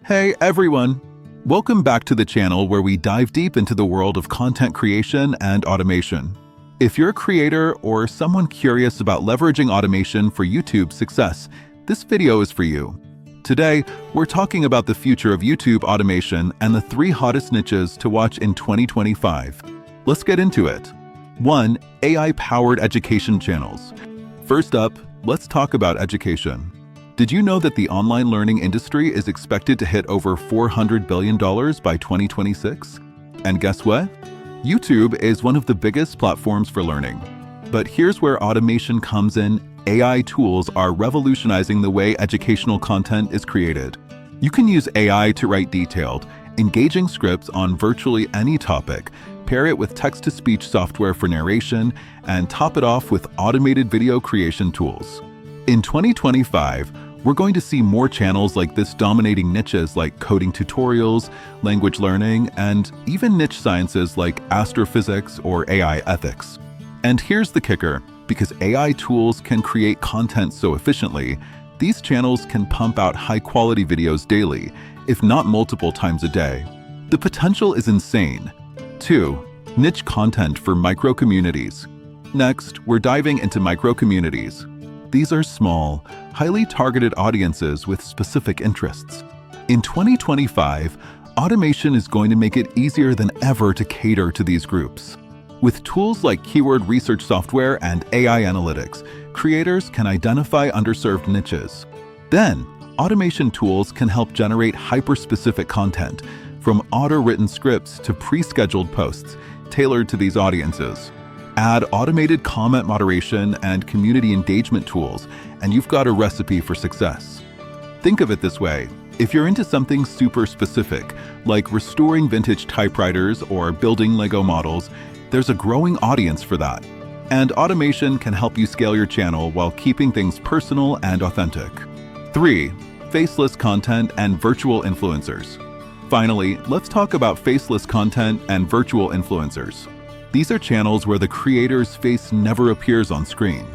Hey everyone! Welcome back to the channel where we dive deep into the world of content creation and automation. If you're a creator or someone curious about leveraging automation for YouTube success, this video is for you. Today, we're talking about the future of YouTube automation and the 3 hottest niches to watch in 2025. Let's get into it. 1. AI-powered education channels. First up, let's talk about education. Did you know that the online learning industry is expected to hit over $400 billion by 2026? And guess what? YouTube is one of the biggest platforms for learning. But here's where automation comes in. AI tools are revolutionizing the way educational content is created. You can use AI to write detailed, engaging scripts on virtually any topic, pair it with text-to-speech software for narration, and top it off with automated video creation tools. In 2025, we're going to see more channels like this dominating niches like coding tutorials, language learning, and even niche sciences like astrophysics or AI ethics. And here's the kicker, because AI tools can create content so efficiently, these channels can pump out high-quality videos daily, if not multiple times a day. The potential is insane. 2. Niche content for micro-communities. Next, we're diving into micro-communities. These are small, highly targeted audiences with specific interests. In 2025, automation is going to make it easier than ever to cater to these groups. With tools like keyword research software and AI analytics, creators can identify underserved niches. Then, automation tools can help generate hyper-specific content, from auto-written scripts to pre-scheduled posts, tailored to these audiences. Add automated comment moderation and community engagement tools, and you've got a recipe for success. Think of it this way. If you're into something super specific, like restoring vintage typewriters or building Lego models, there's a growing audience for that. And automation can help you scale your channel while keeping things personal and authentic. 3. Faceless content and virtual influencers. Finally, let's talk about faceless content and virtual influencers. These are channels where the creator's face never appears on screen.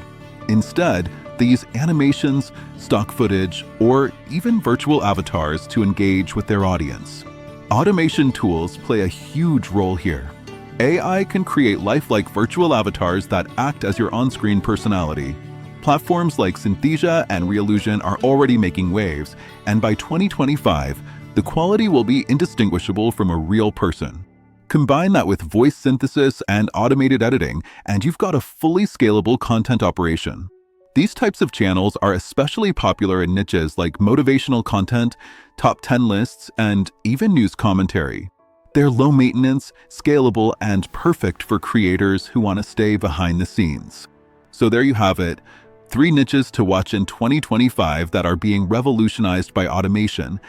Instead, they use animations, stock footage, or even virtual avatars to engage with their audience. Automation tools play a huge role here. AI can create lifelike virtual avatars that act as your on-screen personality. Platforms like Synthesia and Reallusion are already making waves, and by 2025, the quality will be indistinguishable from a real person. Combine that with voice synthesis and automated editing, and you've got a fully scalable content operation. These types of channels are especially popular in niches like motivational content, top 10 lists, and even news commentary. They're low maintenance, scalable, and perfect for creators who want to stay behind the scenes. So there you have it, 3 niches to watch in 2025 that are being revolutionized by automation: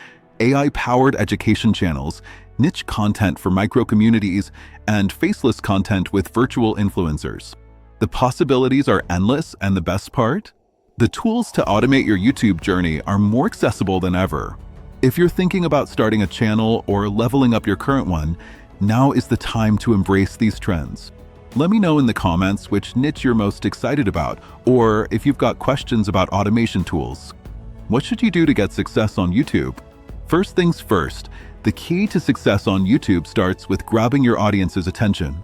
AI-powered education channels, niche content for micro-communities, and faceless content with virtual influencers. The possibilities are endless, and the best part? The tools to automate your YouTube journey are more accessible than ever. If you're thinking about starting a channel or leveling up your current one, now is the time to embrace these trends. Let me know in the comments which niche you're most excited about, or if you've got questions about automation tools. What should you do to get success on YouTube? First things first, the key to success on YouTube starts with grabbing your audience's attention.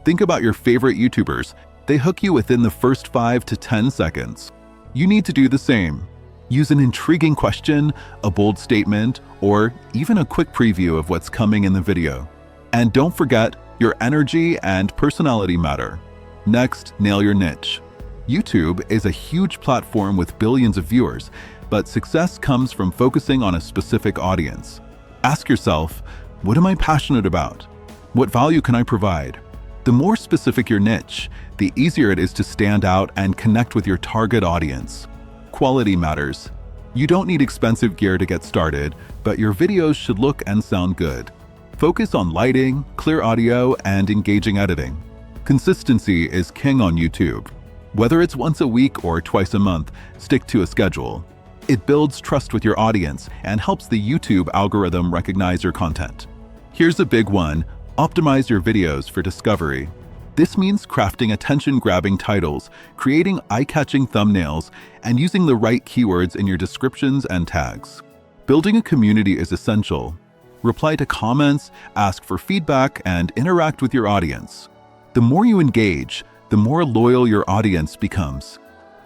Think about your favorite YouTubers. They hook you within the first 5 to 10 seconds. You need to do the same. Use an intriguing question, a bold statement, or even a quick preview of what's coming in the video. And don't forget, your energy and personality matter. Next, nail your niche. YouTube is a huge platform with billions of viewers, but success comes from focusing on a specific audience. Ask yourself, what am I passionate about? What value can I provide? The more specific your niche, the easier it is to stand out and connect with your target audience. Quality matters. You don't need expensive gear to get started, but your videos should look and sound good. Focus on lighting, clear audio, and engaging editing. Consistency is king on YouTube. Whether it's once a week or twice a month, stick to a schedule. It builds trust with your audience and helps the YouTube algorithm recognize your content. Here's a big one: optimize your videos for discovery. This means crafting attention-grabbing titles, creating eye-catching thumbnails, and using the right keywords in your descriptions and tags. Building a community is essential. Reply to comments, ask for feedback, and interact with your audience. The more you engage, the more loyal your audience becomes.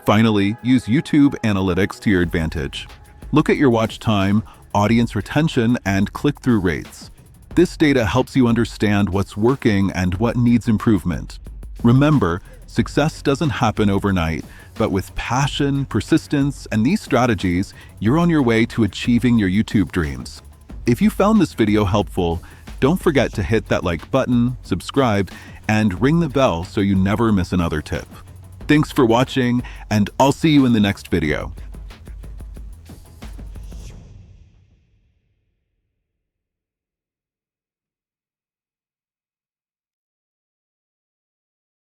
Finally, use YouTube analytics to your advantage. Look at your watch time, audience retention, and click-through rates. This data helps you understand what's working and what needs improvement. Remember, success doesn't happen overnight, but with passion, persistence, and these strategies, you're on your way to achieving your YouTube dreams. If you found this video helpful, don't forget to hit that like button, subscribe, and ring the bell so you never miss another tip. Thanks for watching, and I'll see you in the next video.